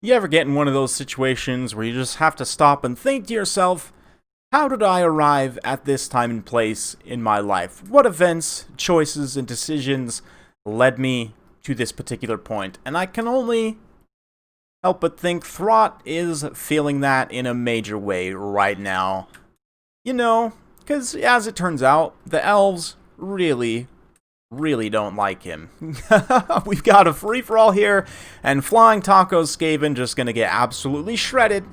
You ever get in one of those situations where you just have to stop and think to yourself, how did I arrive at this time and place in my life? What events, choices, and decisions led me to this particular point? And I can only help but think Thrott is feeling that in a major way right now. You know, because as it turns out, the elves really don't like him. We've got a free-for-all here, and Flying Taco's Skaven just gonna get absolutely shredded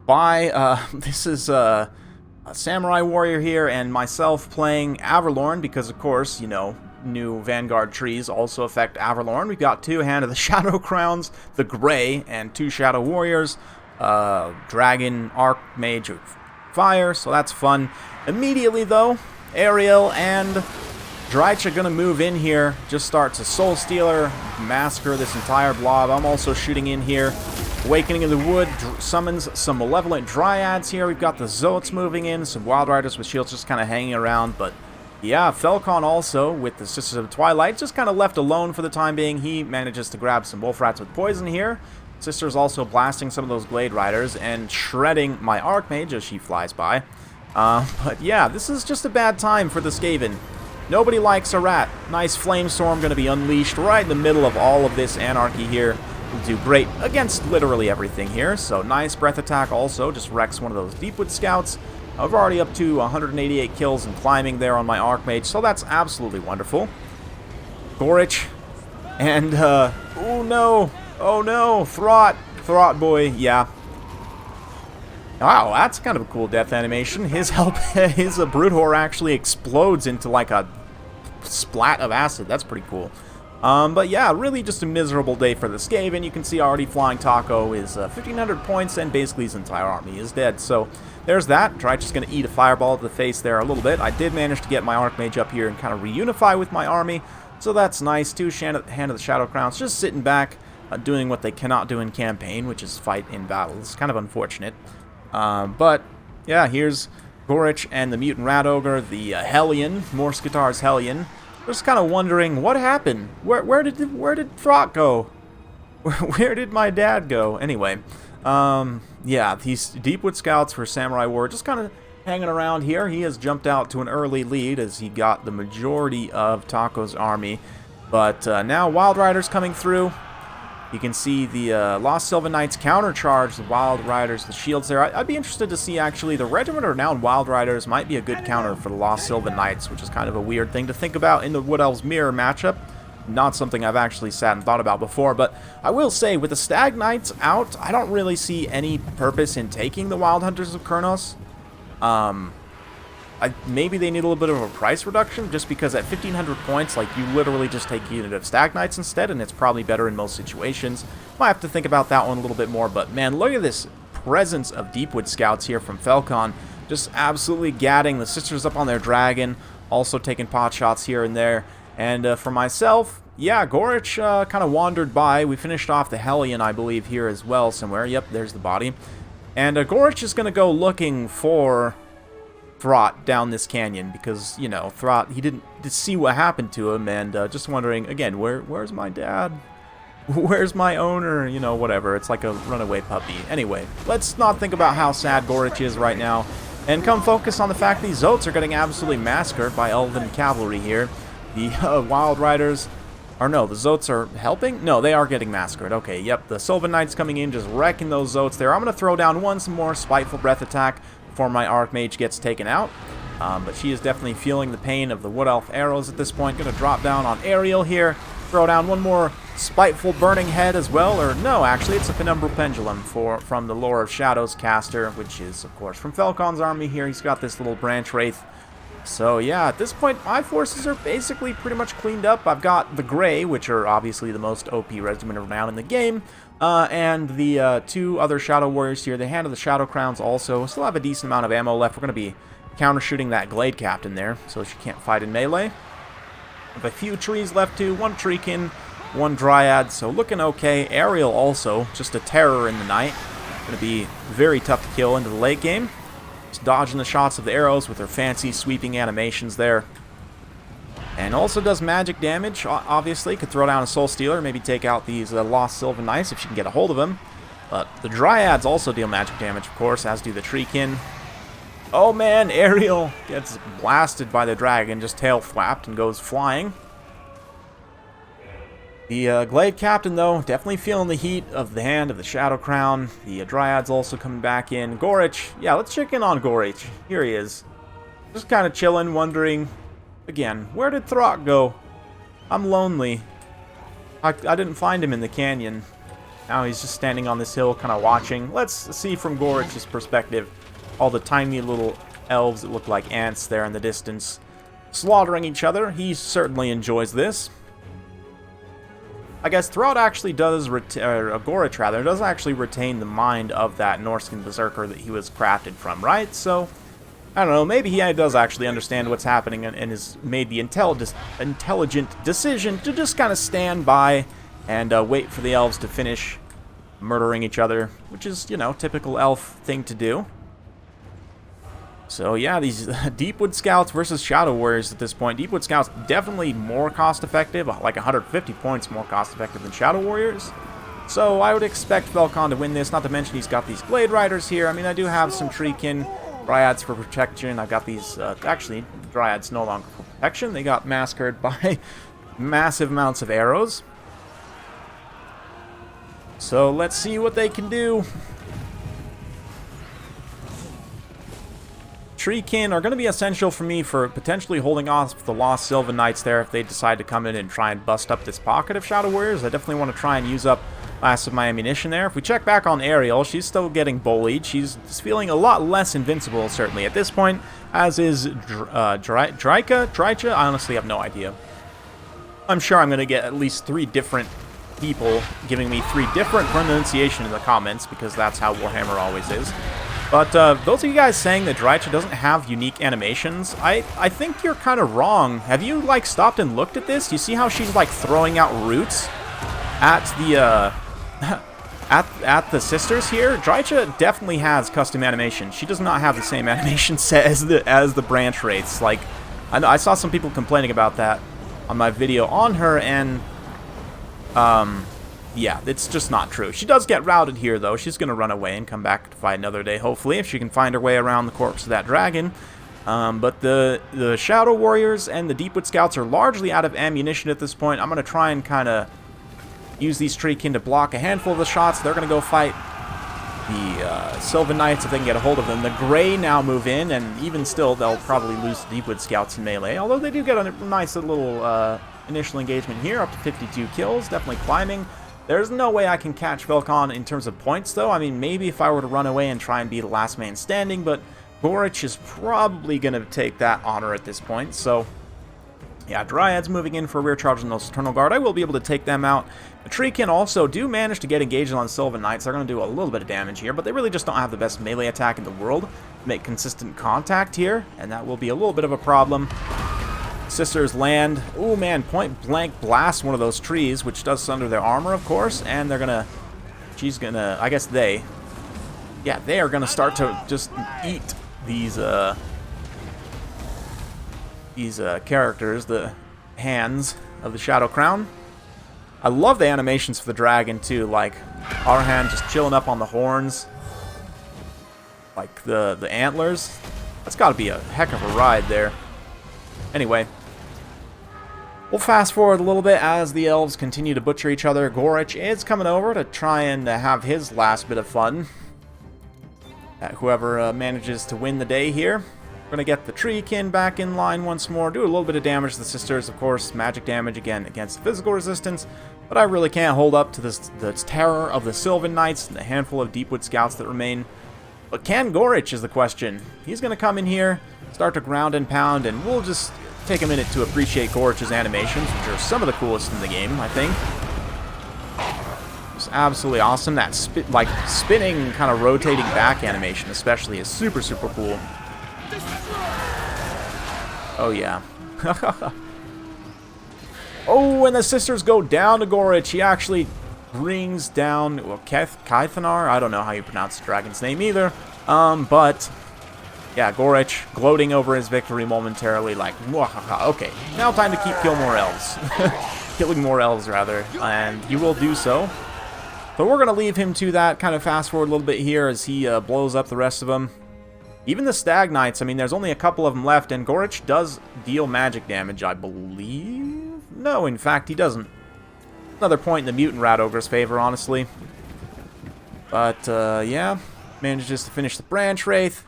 by, this is, a Samurai Warrior here, and myself playing Averlorn, because of course, you know, new Vanguard trees also affect Averlorn. We've got two Hand of the Shadow Crowns, the Grey, and two Shadow Warriors, Dragon, Archmage of Fire, so that's fun. Immediately, though, Ariel and Drycha are going to move in here, just starts a Soul Stealer, massacre this entire blob. I'm also shooting in here. Awakening of the Wood summons some Malevolent Dryads here. We've got the Zotes moving in, some Wild Riders with shields just kind of hanging around. But yeah, Felcon also with the Sisters of Twilight, just kind of left alone for the time being. He manages to grab some Wolf Rats with poison here. Sisters also blasting some of those Glade Riders and shredding my Archmage as she flies by. But yeah, this is just a bad time for the Skaven. Nobody likes a rat. Nice Flamestorm going to be unleashed right in the middle of all of this anarchy here. Will do great against literally everything here. So nice Breath Attack also. Just wrecks one of those Deepwood Scouts. I've already up to 188 kills and climbing there on my Archmage. So that's absolutely wonderful. Gorich. And, oh no. Oh no. Thrott. Thrott boy. Yeah. Wow, that's kind of a cool death animation. His Brute Whore actually explodes into like a splat of acid. That's pretty cool. But yeah, really just a miserable day for the Skaven. You can see already Flying Taco is 1,500 points, and basically his entire army is dead. So there's that. Drycha's going to eat a fireball to the face there a little bit. I did manage to get my Archmage up here and kind of reunify with my army. So that's nice. Two Hand of the Shadow Crowns just sitting back, doing what they cannot do in campaign, which is fight in battle. It's kind of unfortunate. But, yeah, here's Gorich and the Mutant Rat Ogre, the Hellion, Morskatar's Hellion. Just kind of wondering, what happened? Where did Thrott go? Where did my dad go? Anyway, yeah, these Deepwood Scouts for Samurai War just kind of hanging around here. He has jumped out to an early lead as he got the majority of Taco's army. But now Wild Riders coming through. You can see the Lost Sylvan Knights countercharge the Wild Riders, the shields there. I'd be interested to see, actually, the Regiment of Renowned Wild Riders might be a good counter for the Lost Sylvan Knights, which is kind of a weird thing to think about in the Wood Elves Mirror matchup. Not something I've actually sat and thought about before, but I will say, with the Stag Knights out, I don't really see any purpose in taking the Wild Hunters of Kurnos. Maybe they need a little bit of a price reduction, just because at 1,500 points, like, you literally just take a unit of Stag Knights instead, and it's probably better in most situations. Might have to think about that one a little bit more, but man, look at this presence of Deepwood Scouts here from Felcon, just absolutely gadding the Sisters up on their dragon, also taking pot shots here and there. And for myself, yeah, Gorich kind of wandered by. We finished off the Hellion, I believe, here as well somewhere. Yep, there's the body. And Gorich is going to go looking for Thrott down this canyon, because, you know, Thrott, he didn't see what happened to him, and just wondering, again, where's my dad? Where's my owner? You know, whatever. It's like a runaway puppy. Anyway, let's not think about how sad Gorich is right now, and come focus on the fact these Zotes are getting absolutely massacred by Elven Cavalry here. The Wild Riders, or no, the Zotes are helping? No, they are getting massacred. Okay, yep, the Sylvan Knights coming in, just wrecking those Zotes there. I'm going to throw down some more Spiteful Breath Attack before my Archmage gets taken out. But she is definitely feeling the pain of the Wood Elf arrows at this point. Going to drop down on Ariel here. Throw down one more Spiteful Burning Head as well. Or no, actually, it's a Penumbral Pendulum from the Lore of Shadows caster, which is, of course, from Felcon's army here. He's got this little Branch Wraith. So, yeah, at this point, my forces are basically pretty much cleaned up. I've got the Grey, which are obviously the most OP Regiment of Renown in the game. And the two other Shadow Warriors here, the Hand of the Shadow Crowns also. Still have a decent amount of ammo left. We're going to be counter-shooting that Glade Captain there, so she can't fight in melee. Have a few trees left too, one Treekin, one Dryad, so looking okay. Ariel also, just a terror in the night. Going to be very tough to kill into the late game. Just dodging the shots of the arrows with her fancy sweeping animations there. And also does magic damage, obviously. Could throw down a Soul Stealer, maybe take out these Lost Sylvan Knights if she can get a hold of them. But the Dryads also deal magic damage, of course, as do the Treekin. Oh man, Ariel gets blasted by the dragon, just tail flapped and goes flying. The Glade Captain, though, definitely feeling the heat of the hand of the Shadow Crown. The Dryads also coming back in. Gorich, yeah, let's check in on Gorich. Here he is. Just kind of chilling, wondering, again, where did Thrott go? I'm lonely. I didn't find him in the canyon. Now he's just standing on this hill, kind of watching. Let's see from Gorich's perspective. All the tiny little elves that look like ants there in the distance, slaughtering each other. He certainly enjoys this. I guess Thrott actually does, Gorich rather, does actually retain the mind of that Norscan berserker that he was crafted from, right? So, I don't know, maybe he does actually understand what's happening and has made the intelligent decision to just kind of stand by and wait for the elves to finish murdering each other, which is, you know, typical elf thing to do. So yeah, these Deepwood Scouts versus Shadow Warriors at this point. Deepwood Scouts definitely more cost-effective, like 150 points more cost-effective than Shadow Warriors. So I would expect Velkon to win this, not to mention he's got these Glade Riders here. I mean, I do have some Treekin Dryads for protection. I've got these, actually, Dryads no longer for protection. They got massacred by massive amounts of arrows. So let's see what they can do. Treekin are going to be essential for me for potentially holding off the Lost Sylvan Knights there if they decide to come in and try and bust up this pocket of Shadow Warriors. I definitely want to try and use up last of my ammunition there. If we check back on Ariel, she's still getting bullied. She's feeling a lot less invincible, certainly, at this point, as is Drycha? I honestly have no idea. I'm sure I'm going to get at least 3 different people giving me 3 different pronunciations in the comments, because that's how Warhammer always is. But those of you guys saying that Drycha doesn't have unique animations, I think you're kind of wrong. Have you, like, stopped and looked at this? You see how she's, like, throwing out roots at the, at the sisters here? Drycha definitely has custom animation. She does not have the same animation set as the branch wraiths. Like, I saw some people complaining about that on my video on her, and yeah, it's just not true. She does get routed here, though. She's going to run away and come back to fight another day, hopefully, if she can find her way around the corpse of that dragon. But the Shadow Warriors and the Deepwood Scouts are largely out of ammunition at this point. I'm going to try and kind of use these Treekin to block a handful of the shots. They're going to go fight the Sylvan Knights if they can get a hold of them. The Grey now move in, and even still, they'll probably lose the Deepwood Scouts in melee. Although they do get a nice little initial engagement here, up to 52 kills, definitely climbing. There's no way I can catch Velkon in terms of points, though. I mean, maybe if I were to run away and try and be the last man standing, but Gorich is probably going to take that honor at this point. So, yeah, Dryads moving in for a rear charge on those Eternal Guard. I will be able to take them out. The Treekin also do manage to get engaged on Sylvan Knights. They're going to do a little bit of damage here, but they really just don't have the best melee attack in the world to make consistent contact here, and that will be a little bit of a problem. Sisters land, oh man, point blank blast one of those trees, which does sunder their armor, of course, and they're gonna, I guess they are gonna start to just eat these characters, the hands of the Shadow Crown. I love the animations for the dragon too, like our hand just chilling up on the horns, like the antlers. That's got to be a heck of a ride there. Anyway, we'll fast forward a little bit as the elves continue to butcher each other. Gorich is coming over to try and have his last bit of fun. Whoever manages to win the day here. We're going to get the Treekin back in line once more. Do a little bit of damage to the sisters, of course. Magic damage, again, against physical resistance. But I really can't hold up to the terror of the Sylvan Knights and the handful of Deepwood Scouts that remain. But can Gorich is the question. He's going to come in here, start to ground and pound, and we'll just take a minute to appreciate Gorich's animations, which are some of the coolest in the game, I think. It's absolutely awesome. That spinning, kind of rotating back animation especially is super, super cool. Oh, yeah. Oh, and the sisters go down to Gorich. He actually brings down, well, Kythanar? I don't know how you pronounce the dragon's name either. But yeah, Gorich gloating over his victory momentarily, like, okay, now time to kill more elves. Killing more elves, rather, and you will do so. But we're going to leave him to that, kind of fast forward a little bit here as he blows up the rest of them. Even the Stag Knights, I mean, there's only a couple of them left, and Gorich does deal magic damage, I believe? No, in fact, he doesn't. Another point in the Mutant Rat Ogre's favor, honestly. But, yeah, manages to finish the Branch Wraith.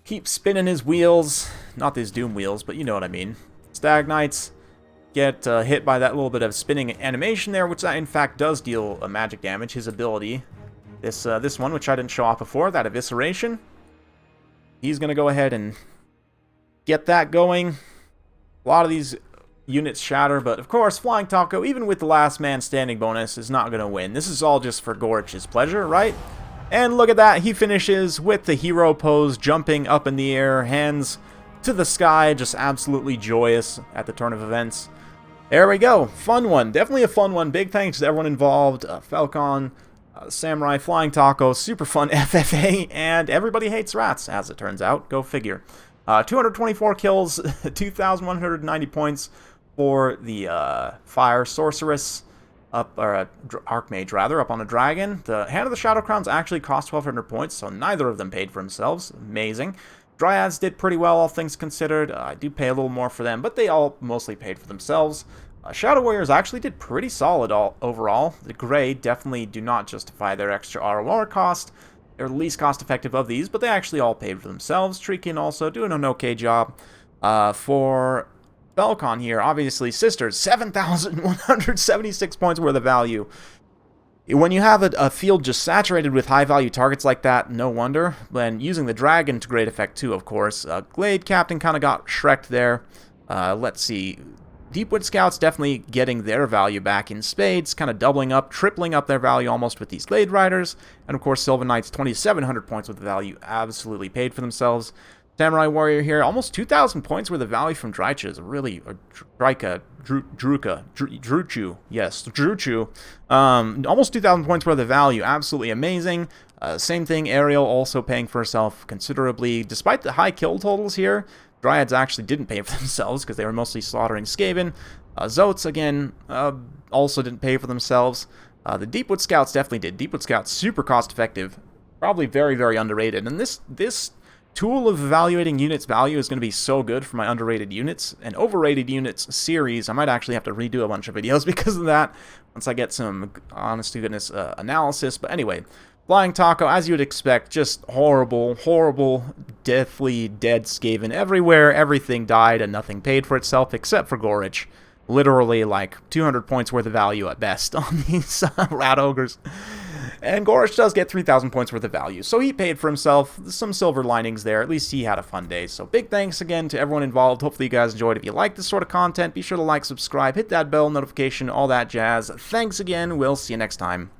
Keeps spinning his wheels. Not his Doom wheels, but you know what I mean. Stag Knights get hit by that little bit of spinning animation there, which in fact does deal magic damage, his ability. This one, which I didn't show off before, that Evisceration. He's going to go ahead and get that going. A lot of these units shatter, but of course, Flying Taco, even with the last man standing bonus, is not going to win. This is all just for Gorich's pleasure, right? And look at that, he finishes with the hero pose, jumping up in the air, hands to the sky, just absolutely joyous at the turn of events. There we go. Fun one. Definitely a fun one. Big thanks to everyone involved. Falcon, Samurai, Flying Taco, super fun FFA, and everybody hates rats, as it turns out. Go figure. 224 kills, 2,190 points for the Fire Sorceress, or Archmage rather, up on a dragon. The Hand of the Shadow Crowns actually cost 1,200 points, so neither of them paid for themselves. Amazing. Dryads did pretty well, all things considered. I do pay a little more for them, but they all mostly paid for themselves. Shadow Warriors actually did pretty solid overall. The Grey definitely do not justify their extra ROR cost. They're the least cost-effective of these, but they actually all paid for themselves. Treekin also doing an okay job. For Falcon here, obviously, Sisters, 7,176 points worth of value. When you have a field just saturated with high-value targets like that, no wonder. When using the Dragon to great effect too, of course. Glade Captain kind of got shreked there. Let's see. Deepwood Scouts definitely getting their value back in spades, kind of doubling up, tripling up their value almost with these Glade Riders. And of course, Sylvan Knights, 2,700 points with the value, absolutely paid for themselves. Samurai Warrior here, almost 2,000 points worth of value from Drycha, really, or Druchu, yes, Druchu. Almost 2,000 points worth of value, absolutely amazing. Same thing, Ariel also paying for herself considerably. Despite the high kill totals here, Dryads actually didn't pay for themselves because they were mostly slaughtering Skaven. Zotes, again, also didn't pay for themselves. The Deepwood Scouts definitely did. Deepwood Scouts, super cost-effective, probably very, very underrated. And this tool of evaluating units' value is going to be so good for my underrated units and overrated units series. I might actually have to redo a bunch of videos because of that once I get some honest-to-goodness analysis. But anyway, Flying Taco, as you would expect, just horrible, horrible, deathly dead Skaven everywhere. Everything died and nothing paid for itself except for Gorich. Literally like 200 points worth of value at best on these Rat Ogres. And Gorich does get 3,000 points worth of value, so he paid for himself. Some silver linings there. At least he had a fun day. So big thanks again to everyone involved. Hopefully you guys enjoyed. If you like this sort of content, be sure to like, subscribe, hit that bell notification, all that jazz. Thanks again. We'll see you next time.